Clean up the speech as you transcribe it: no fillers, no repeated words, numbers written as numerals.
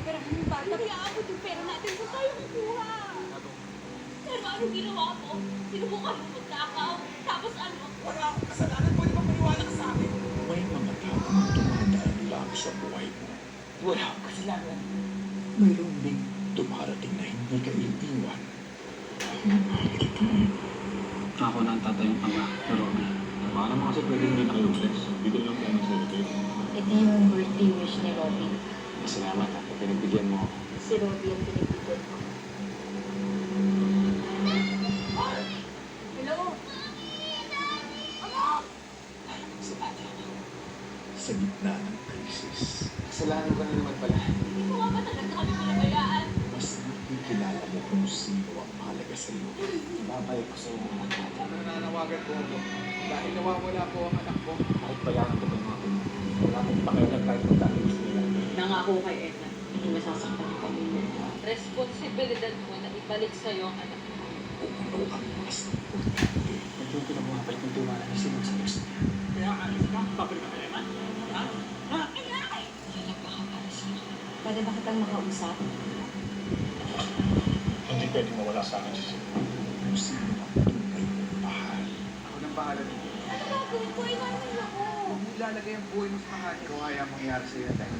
operahan yung bata. Kailangan yung pera natin kung tayo kukuha. Pero ano ginawa mo? Sinubukan mo magnakaw. Tapos ano? Wala akong kasalanan. Pwede ba maniwala ka sa akin? May mga taong dumadaan lang sa buhay mo. Wala akong kasalanan. Mayroon ding dumarating na hindi ka iiwan. Ako na ang tatay yung ama, pero Baka naman kasi pwede hindi na kayo umalis. Dito lang tayo mag-celebrate. Ito yung birthday wish ni Robin. Salamat ha, pinagbigyan mo ako. Si Robin ang pinagbigyan ko. Hello? Sa dati. Sa gitna ng krisis, Kasalanan ko na naman pala. Hindi mo nga ba talaga kami pinabayaan? mas nakikilala mo kung sino ang mahalaga sa iyo. Babalik ko sa iyo ng anak natin. Nananawagan po ako. Dahil nawawala po ang anak ko. Kahit bayaran ko ng mga pinag. Wala akong pakialam kahit kung dati gusto nila. Nangako kay Edna, hindi masasaktan yung pamilya niya. Responsibilidad mo na ibalik sa'yo ang anak mo. Kung ano ang mas importante. Ito yung pinabungapit ng tiwala ni Simon sa gusto niya. Kaya alis ka, babalik ka kaya man? Ha? Ha? Lalagpa ka para sa akin. Pwede ba kitang makausap? Hindi pwedeng mawala sa akin si Simon. Kung sino ang tunay mong mahal. Ako nang bahala dito. Ano gagawin ko? Iwanan ako. Huwag mo ilalagay ang buhay mo sa mahal. Kung ayaw mangyari sa'yo dahil